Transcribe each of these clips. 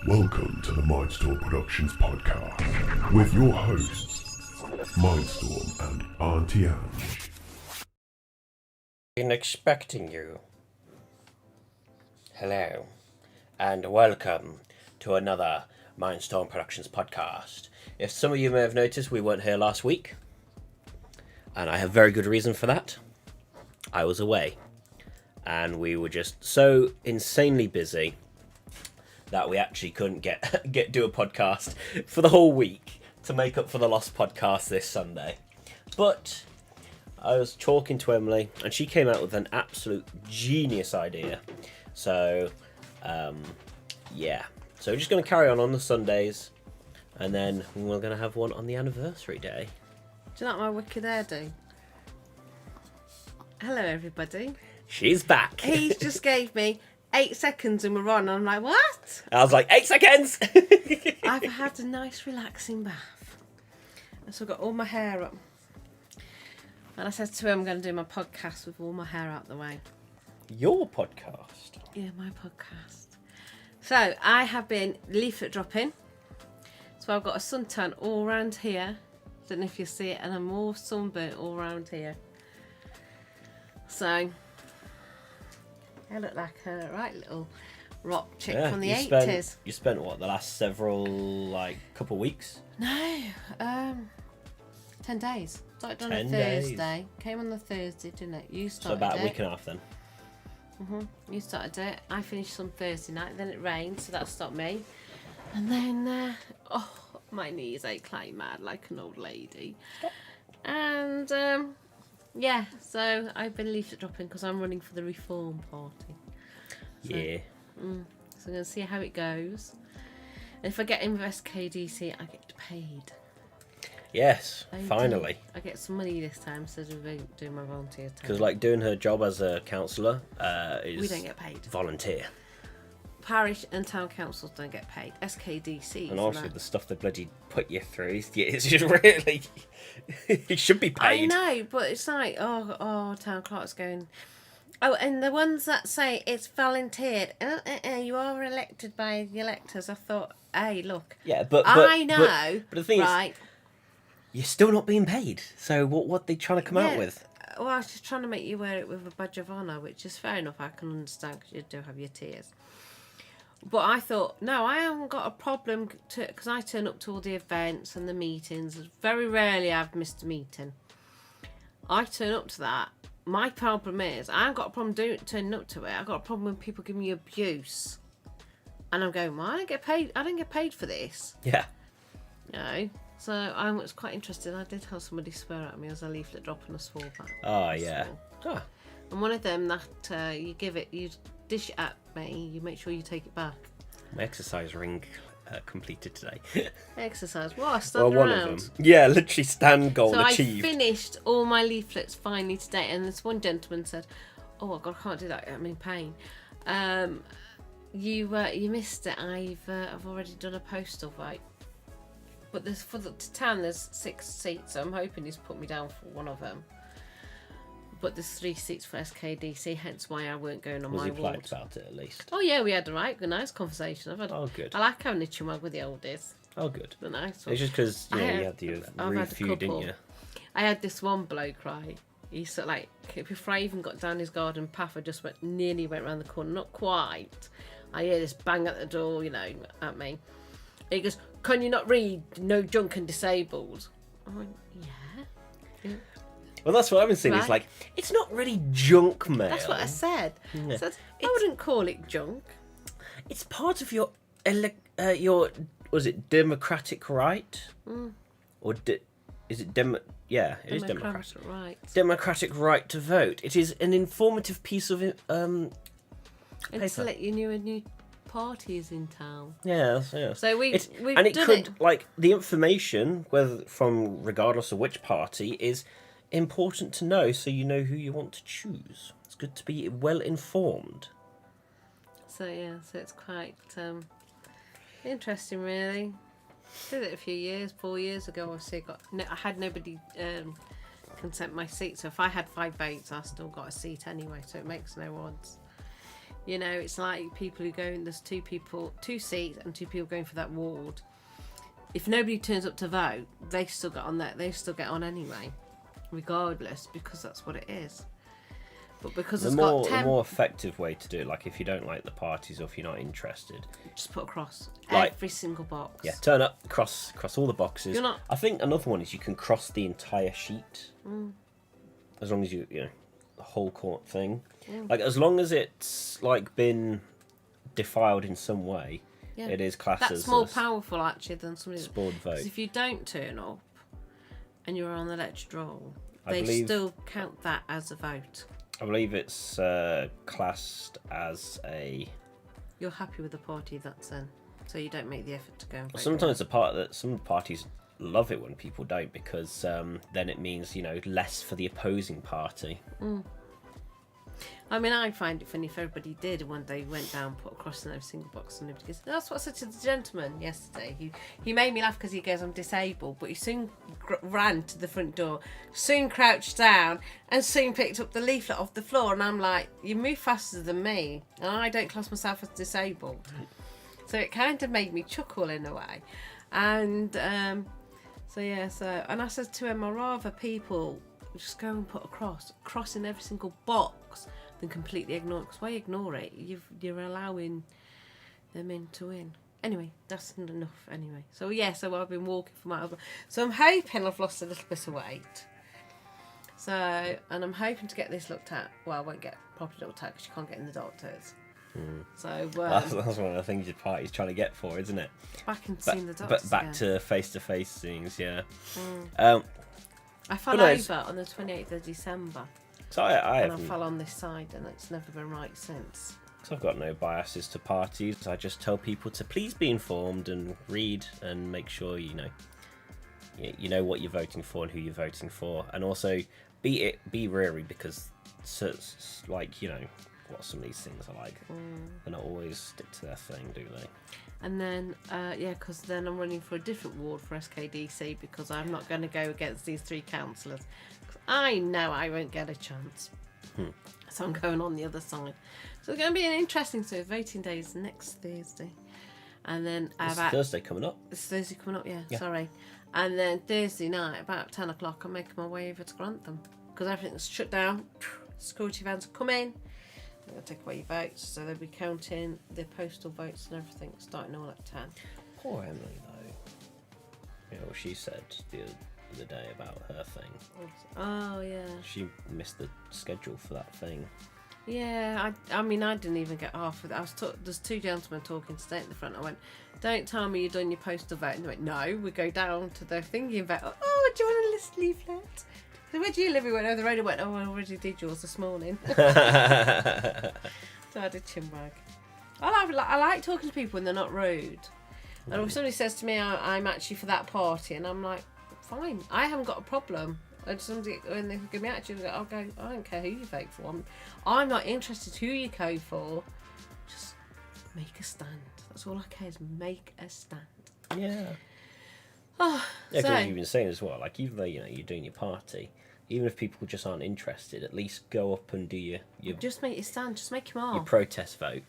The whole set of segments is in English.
Welcome to the Mindstorm Productions podcast with your hosts, Mindstorm and Auntie Ange. Been expecting you. Hello, and welcome to another Mindstorm Productions podcast. If some of you may have noticed, we weren't here last week, and I have very good reason for that. I was away, and we were just so insanely busy that we actually couldn't do a podcast for the whole week to make up for the lost podcast this Sunday. But I was talking to Emily, and she came out with an absolute genius idea. So, yeah. So we're just going to carry on the Sundays, and then we're going to have one on the anniversary day. Do you like my wicked hairdo? Hello, everybody. She's back. He's just gave me 8 seconds and we're on. And I'm like, what? I was like, 8 seconds! I've had a nice, relaxing bath. And so I've got all my hair up. And I said to him, I'm going to do my podcast with all my hair out the way. Your podcast? Yeah, my podcast. So, I have been leaflet dropping. So I've got a suntan all around here. Don't know if you see it. And I'm all sunburnt all around here. So I look like a right little rock chick from the 80s. You spent what, the last several, couple weeks? No, 10 days. Started on a 10 days. Thursday. Came on the Thursday, didn't it? You So started about it. a week and a half then. You started it. I finished on Thursday night. Then it rained, so that stopped me. And then, my knees ache like mad, like an old lady. And yeah, so I've been leaflet dropping because I'm running for the Reform Party. So, Yeah. So I'm going to see how it goes. And if I get in with SKDC, I get paid. Yes, I do. finally. I get some money this time instead of doing my volunteer time. Because doing her job as a counsellor is we don't get paid. volunteer. Parish and town councils don't get paid. SKDC. And also the stuff they bloody put you through is just really... you should be paid. I know, but it's like, town clerk's going... Oh, and the ones that say it's volunteered, you are elected by the electors. I thought, hey, look. Yeah, but I know, but the thing right? is, you're still not being paid. So what are they trying to come out with? Well, I was just trying to make you wear it with a badge of honour, which is fair enough. I can understand because you do have your tears. But I thought, no, I haven't got a problem because I turn up to all the events and the meetings. Very rarely I've missed a meeting. I turn up to that. My problem is I haven't got a problem turning up to it. I've got a problem when people give me abuse. And I'm going, well, I don't get paid. I don't get paid for this. Yeah. You know? So I was quite interested. I did have somebody swear at me as a leaflet drop and I swore back. Oh, yeah. Oh. And one of them that you dish it at me, you make sure you take it back. My exercise ring completed today. Exercise. What? Stand one around. of them. Yeah, literally stand goal So achieved. I finished all my leaflets finally today, and this one gentleman said, "Oh God, I can't do that. I'm in pain. You missed it. I've already done a postal vote, but there's for the town. There's 6 seats. So I'm hoping he's put me down for one of them. But there's 3 seats for SKDC, hence why I weren't going on Was my he ward. polite about it at least? Oh yeah, we had a nice conversation. Oh, good. I like having a chumag with the oldies. Oh, good. The nice one. It's just because you had I've the had a feud, didn't couple. you? I had this one bloke, right? He sort of before I even got down his garden path, I just nearly went round the corner. Not quite. I hear this bang at the door, at me. He goes, "Can you not read? No junk and disabled." I went, yeah. Well, that's what I've been saying. Right. It's not really junk mail. That's what I said. Yeah. I said, I wouldn't call it junk. It's part of your was it democratic right? Or is it Yeah, it is democratic. Right. Democratic right to vote. It is an informative piece of It's paper. to let you know a new party is in town. Yes. So we've and it done could it. the information, regardless of which party, is important to know, so you know who you want to choose. It's good to be well informed. So it's quite interesting, really. Did it a few years, 4 years ago. Obviously, I had nobody consent my seat. So if I had 5 votes, I still got a seat anyway. So it makes no odds. You know, it's like people who go in, there's two seats and two people going for that ward. If nobody turns up to vote, they still get on anyway, regardless, because that's what it is. But because the more effective way to do it, like if you don't like the parties or if you're not interested, just put a cross like, every single box. Yeah, turn up, cross all the boxes. You're not... I think another one is you can cross the entire sheet, as long as you know the whole court thing. Like as long as it's like been defiled in some way, it is classed as... That's more powerful actually than something... Spoiled vote. Because if you don't turn up and you're on the electoral roll, they still count that as a vote. I believe it's classed as a... You're happy with the party that's in, so you don't make the effort to go and vote. Sometimes the part that some parties love it when people don't, because then it means, you know, less for the opposing party. I mean, I find it funny if everybody did when they went down, put a cross in every single box, and nobody goes. That's what I said to the gentleman yesterday. He made me laugh because he goes, I'm disabled, but he soon ran to the front door, soon crouched down, and soon picked up the leaflet off the floor. And I'm like, you move faster than me, and I don't class myself as disabled. So it kind of made me chuckle in a way. And and I said to him, I'd rather people just go and put a cross in every single box than completely ignore it. Because why ignore it? You're allowing them in to win. Anyway, that's enough anyway. So I've been walking for my... So I'm hoping I've lost a little bit of weight. So, and I'm hoping to get this looked at. Well, I won't get properly looked at because you can't get in the doctors. So that's one of the things your party's trying to get for, isn't it? Back and seeing the doctors. But back to face-to-face things, yeah. I fell over on the 28th of December. So I fell on this side, and it's never been right since. So I've got no biases to parties. I just tell people to please be informed and read and make sure you know what you're voting for and who you're voting for, and also be wary because like you know what some of these things are like. They don't always stick to their thing, do they? And then, because then I'm running for a different ward for SKDC because I'm not going to go against these three councillors. I know I won't get a chance. So I'm going on the other side. So it's going to be an interesting... So voting day is next Thursday. And then... Thursday coming up. It's Thursday coming up, yeah, sorry. And then Thursday night, about 10 o'clock, I'm making my way over to Grantham. Because everything's shut down. Security vans will come in. They're going to take away your votes, so they'll be counting the postal votes and everything, starting all at 10. Poor Emily, though. You know what she said the other day about her thing. Oh, yeah. She missed the schedule for that thing. Yeah, I mean, I didn't even get half of it. There's two gentlemen talking today at the front. I went, don't tell me you've done your postal vote. And they went, no, we go down to the thingy and vote. Oh, do you want a list leaflet? So where do you live? We went over the road and went, oh, I already did yours this morning. So I did chinwag. I like talking to people when they're not rude. And if somebody says to me, I'm actually for that party, and I'm like, fine, I haven't got a problem. And somebody, when they give me attitude, I'll go, I don't care who you vote for. I'm not interested who you go for. Just make a stand. That's all I care is make a stand. Yeah. Oh, yeah, because you've been saying as well, like even though you're doing your party, even if people just aren't interested, at least go up and do your just make your stand, just make your mark. Your protest vote.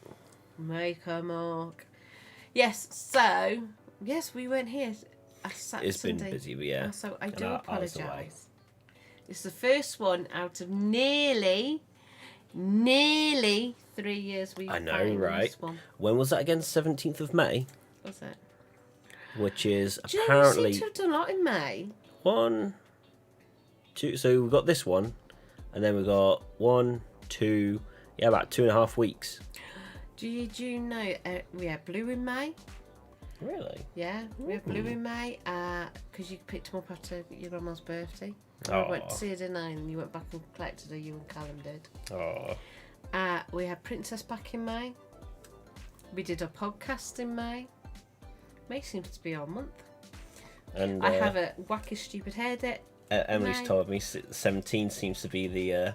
Make a mark. Yes, so we weren't here. It's been busy, but yeah. So I do apologise. It's the first one out of nearly 3 years we've I know, right? This one. When was that again? 17th of May? Was it? Which is do apparently... you seem to have done a lot in May. 1, 2... So we've got this one, and then we've got 1, 2... Yeah, about 2.5 weeks. Do you know we had blue in May? Really? Yeah, we had blue in May because you picked them up after your grandma's birthday. I went to see her, didn't I? And you went back and collected her, you and Callum did. Oh. We had Princess back in May. We did a podcast in May. May seems to be our month. And I have a wacky stupid hair day. Emily's told me 17 seems to be the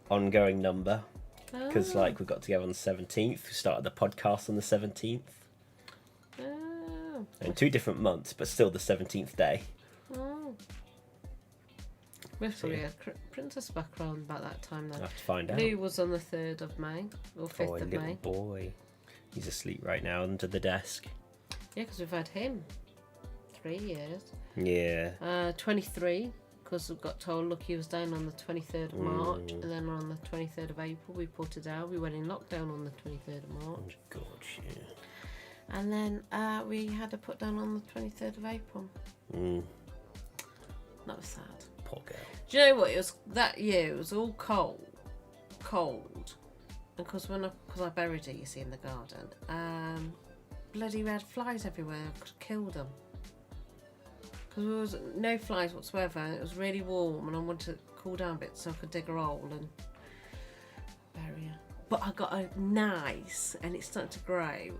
ongoing number. Because like we got together on the 17th. We started the podcast on the 17th. In 2 different months, but still the 17th day. We'll probably have Princess back around about that time then. I'll have to find out. Lou was on the 3rd of May, or 5th of little May. boy. He's asleep right now under the desk. Yeah, because we've had him 3 years. Yeah. 23, because we got told, look, he was down on the 23rd of March, and then on the 23rd of April we put it out. We went in lockdown on the 23rd of March. Oh, God, yeah. And then we had to put down on the 23rd of April. That was sad. Poor girl. Do you know what? It was that year. It was all cold, and because I buried it, you see, in the garden. Bloody red flies everywhere. I could have killed them. Because there was no flies whatsoever, and it was really warm, and I wanted to cool down a bit so I could dig a hole and bury her. But I got a nice, and it's starting to grow.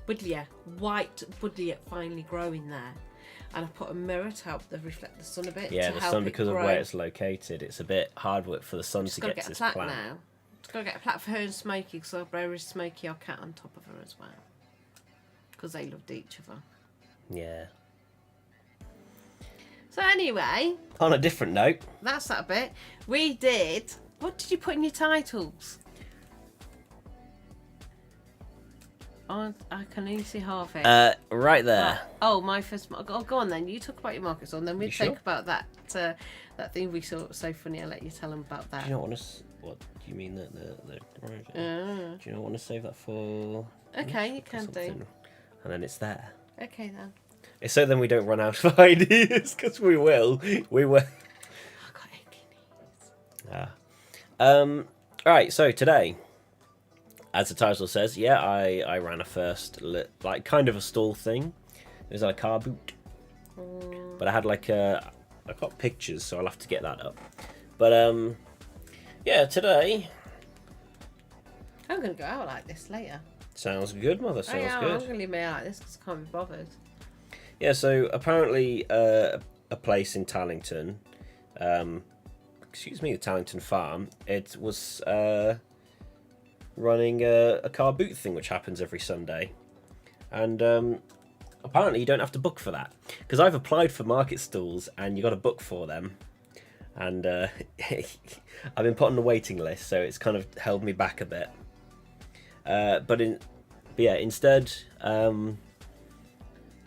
Buddleia, white buddleia finally growing there. And I put a mirror to help reflect the sun a bit. Yeah, to the help sun, it because of grow. where it's located, it's a bit hard work for the sun to get to this plant. Now. Just got to get a plaque for her and Smokey, because I'll bury Smokey, our cat, on top of her as well. Because they loved each other. Yeah. So anyway, On a different note, that's that bit. We did... What did you put in your titles? Oh, I can only see half it. right there. Oh, my first... Oh, go on then. You talk about your markets on, then we'll You think sure? about that that thing we saw. It was so funny. I'll let you tell them about that. Do you not want to? What do you mean the Do you not want to save that for? Okay, you can do. something? And then it's there. Okay then. It's so then we don't run out of ideas, because we will. We will. I got achy knees. Right. So today, as the title says, yeah, I ran a first like kind of a stall thing. It was like a car boot, but I had like I got pictures, so I'll have to get that up. But yeah, today I'm gonna go out like this later. sounds good, mother. Sounds I'm good. gonna leave me out like this because I can't be bothered. Yeah, so apparently a place in Tallington, the Tallington farm, it was running a car boot thing, which happens every Sunday. And apparently you don't have to book for that. Because I've applied for market stalls and you got to book for them. And I've been put on the waiting list, so it's kind of held me back a bit. But instead...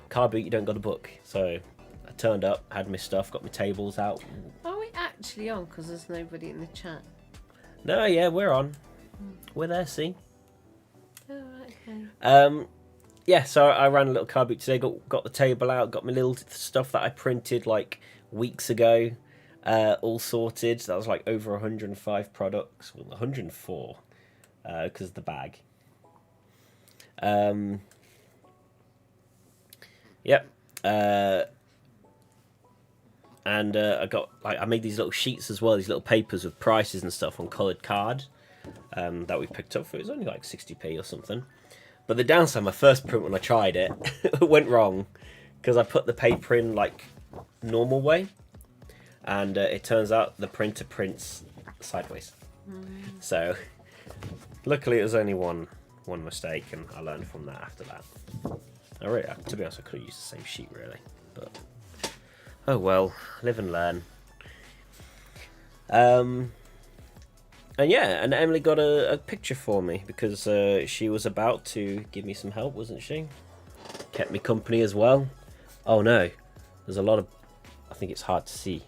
car boot, you don't got to book. So I turned up, had my stuff, got my tables out. Are we actually on? Because there's nobody in the chat. No, yeah, we're on. We're there, see? Oh, right, okay. Yeah, so I ran a little car boot today, got the table out, got my little stuff that I printed like weeks ago, all sorted. That was like over 105 products. Well, 104, because of the bag. Yep. And I made these little sheets as well, these little papers with prices and stuff on coloured card that we picked up for. It was only like 60p or something. But the downside, my first print when I tried it, went wrong because I put the paper in like normal way, and it turns out the printer prints sideways. So luckily it was only one mistake, and I learned from that after that. To be honest, I could have used the same sheet really, but oh well, live and learn. And yeah, and Emily got a picture for me because she was about to give me some help, wasn't she? Kept me company as well. Oh no, there's a lot of... I think it's hard to see.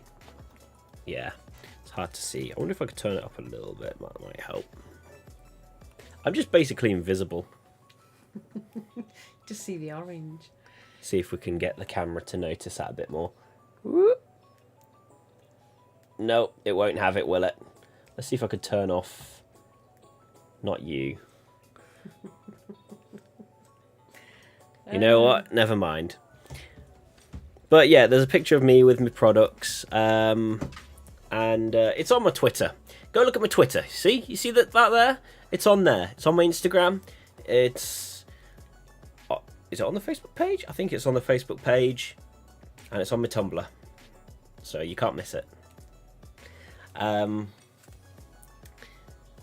Yeah, it's hard to see. I wonder if I could turn it up a little bit. That might help. I'm just basically invisible. Just see the orange. See if we can get the camera to notice that a bit more. Whoop. No, it won't have it, will it? Let's see if I could turn off... Not you. You know what? Never mind. But yeah, there's a picture of me with my products. And it's on my Twitter. Go look at my Twitter. See? You see that there? It's on there. It's on my Instagram. It's... Is it on the Facebook page? I think it's on the Facebook page. And it's on my Tumblr. So you can't miss it.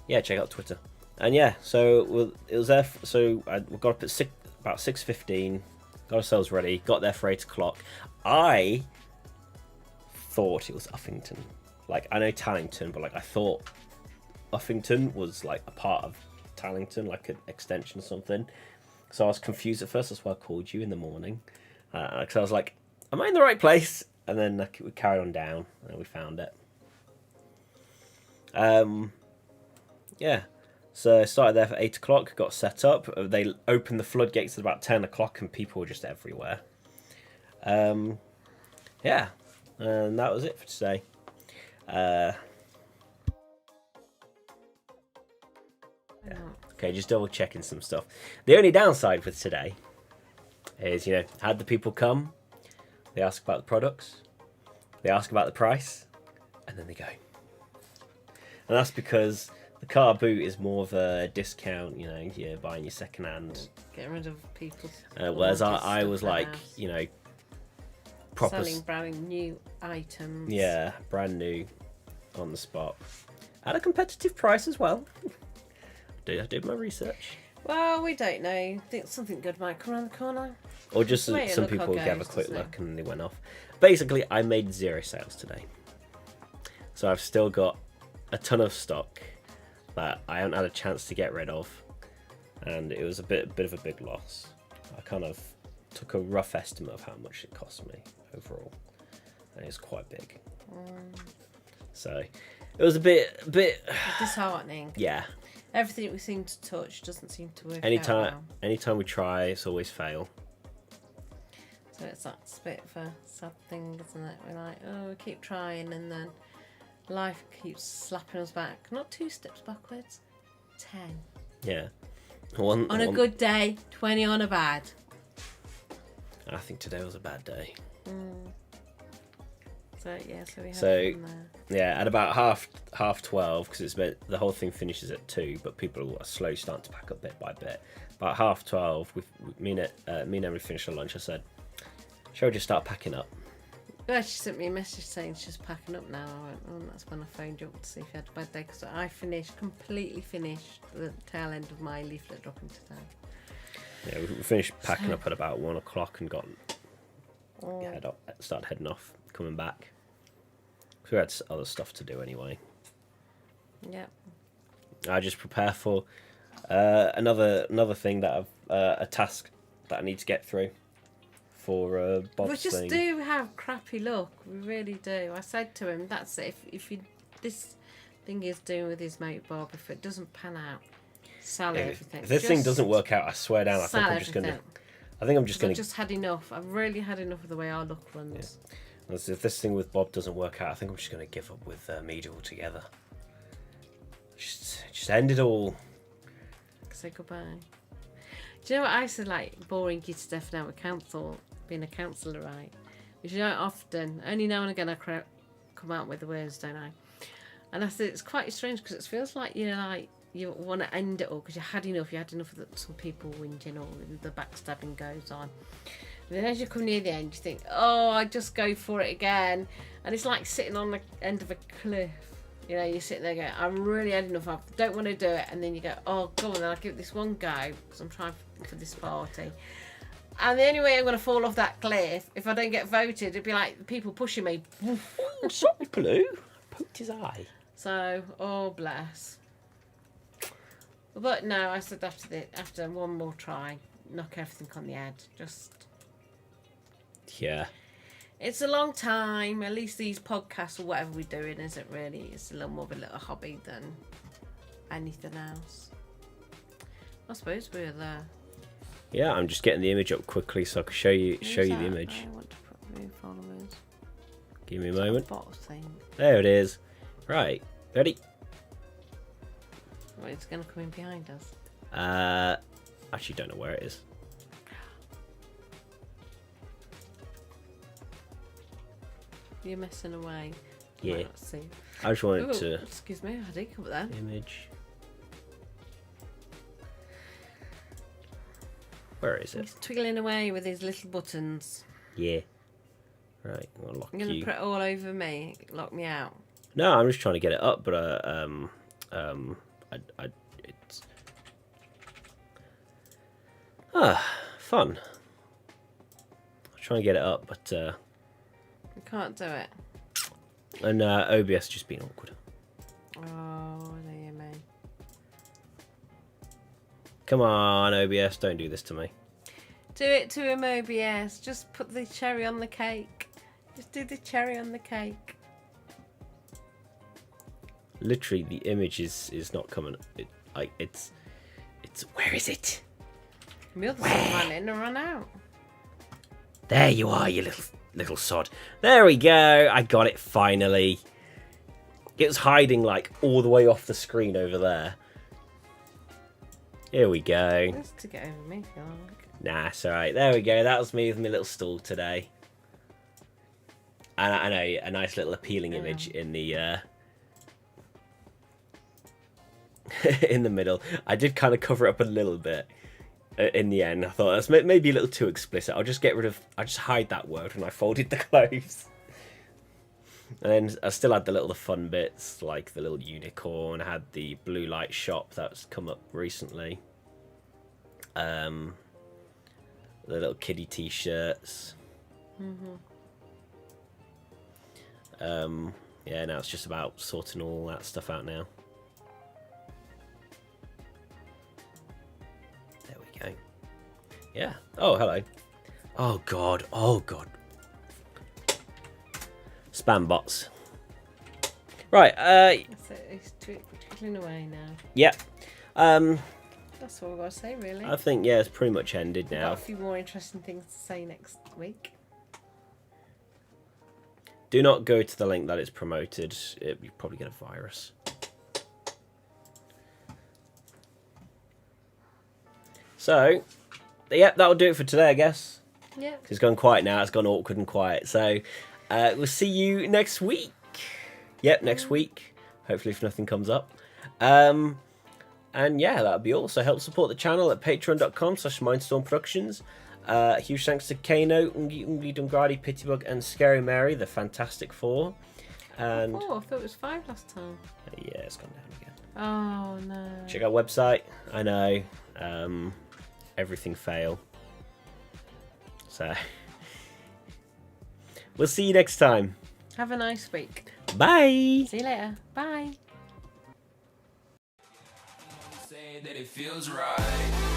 Yeah, check out Twitter. And yeah, so it was there. So we got up at about 6:15. Got ourselves ready. Got there for 8 o'clock. I thought it was Uffington. Like, I know Tallington, but like I thought Uffington was like a part of Tallington, like an extension or something. So I was confused at first. That's why I called you in the morning. Because I was like, am I in the right place? And then like, we carried on down and we found it. Yeah. So I started there for 8 o'clock, got set up. They opened the floodgates at about 10 o'clock and people were just everywhere. Yeah. And that was it for today. Okay, just double checking some stuff. The only downside with today is, had the people come, they ask about the products, they ask about the price, and then they go. And that's because the car boot is more of a discount, you're buying your second hand. Get rid of people's. Whereas I was like, proper. Selling brand new items. Yeah, brand new, on the spot. At a competitive price as well. I did my research. Well, we don't know. Think something good might come around the corner. Or just some people gave a quick look and they went off. Basically, I made 0 sales today. So I've still got a ton of stock that I haven't had a chance to get rid of. And it was a bit of a big loss. I kind of took a rough estimate of how much it cost me overall. And it's quite big. So it was a bit disheartening. Yeah. Everything we seem to touch doesn't seem to work Anytime out we try, it's always fail. So it's that bit of a sad thing, isn't it? We're like, we keep trying, and then life keeps slapping us back. Not 2 steps backwards, 10. Yeah. On a good day, 20 on a bad. I think today was a bad day. So yeah, so we have from there. Yeah, at about half 12, because the whole thing finishes at 2, but people are slowly starting to pack up bit by bit. About half 12, me and Emily finished our lunch. I said, "Shall we just start packing up?" Well, she sent me a message saying she's packing up now. I went, and that's when I phoned you up to see if you had a bad day, because I completely finished the tail end of my leaflet dropping today. Yeah, we finished packing up at about 1 o'clock and started heading off, coming back. We had other stuff to do anyway. Yep. I just prepare for another thing that a task that I need to get through for Bob's thing. We just do have crappy luck. We really do. I said to him, "That's it. If this thing he's doing with his mate Bob, if it doesn't pan out, sell everything. If this thing doesn't work out, I swear down, I think I'm just gonna. I've just had enough. I've really had enough of the way our luck runs. Yeah. If this thing with Bob doesn't work out, I think I'm just going to give up with media altogether. Just end it all. Say goodbye. Do you know what I said? Like, boring you to death now with being a counsellor, right? Which you don't often. Only now and again I come out with the words, don't I? And I said it's quite strange because it feels like you want to end it all because you had enough. You had enough of some people whinging or the backstabbing goes on. And then as you come near the end, you think, I just go for it again. And it's like sitting on the end of a cliff. You're sitting there going, I've really had enough. I don't want to do it. And then you go, go on, then I'll give it this one go because I'm trying for this party. And the only way I'm going to fall off that cliff, if I don't get voted, it'd be like people pushing me. Oh, sorry, Blue. Poked his eye. So, bless. But no, I said after one more try, knock everything on the head. Yeah. It's a long time. At least these podcasts or whatever we're doing isn't really. It's a little more of a little hobby than anything else. I suppose we're there. Yeah, I'm just getting the image up quickly so I can show you the image. I want to put new followers. Give me a moment. Bot thing. There it is. Right. Ready? Well, it's going to come in behind us. Actually don't know where it is. You're messing away. Yeah. Not see. I just wanted to. Excuse me, I did come up there. Image. Where is it? He's twiggling away with his little buttons. Yeah. Right, I'm gonna lock you. You're gonna put it all over me, lock me out. No, I'm just trying to get it up, but it's fun. I'm trying to get it up, but You can't do it. And OBS just been awkward. Oh, dear me. Come on, OBS, don't do this to me. Do it to him, OBS. Just put the cherry on the cake. Just do the cherry on the cake. Literally, the image is not coming. It's. Where is it? My other son ran in and ran out. There you are, you little sod. There we go. I got it finally. It was hiding like all the way off the screen over there. Here we go. Just to get over me, if you like. Nah, it's alright. There we go. That was me with my little stool today. And I know, a nice little appealing image in the in the middle. I did kind of cover it up a little bit in the end. I thought that's maybe a little too explicit. I'll just hide that word when I folded the clothes. And then I still had the fun bits, like the little unicorn. I had the blue light shop that's come up recently. The little kiddie t-shirts. Yeah, now it's just about sorting all that stuff out now. There we go. Yeah. Oh, hello. Oh god. Oh god. Spam bots. Right. That's it. He's twiddling away now. Yeah. That's all I've got to say, really. I think yeah, it's pretty much ended I've now. got a few more interesting things to say next week. Do not go to the link that is promoted. You probably get a virus. So, yeah, that'll do it for today, I guess. Yeah. It's gone quiet now. It's gone awkward and quiet. So, we'll see you next week. Yep, next week. Hopefully, if nothing comes up. And yeah, that'll be all. So, help support the channel at patreon.com/Mindstorm Productions. Huge thanks to Caino, Nggyunglydngraady, Pitybug, and Scary Mary, the Fantastic Four. And I thought it was 5 last time. yeah, it's gone down again. Oh no. Check out website. I know. Everything fail. So we'll see you next time. Have a nice week. Bye. See you later. Bye. Say that it feels right.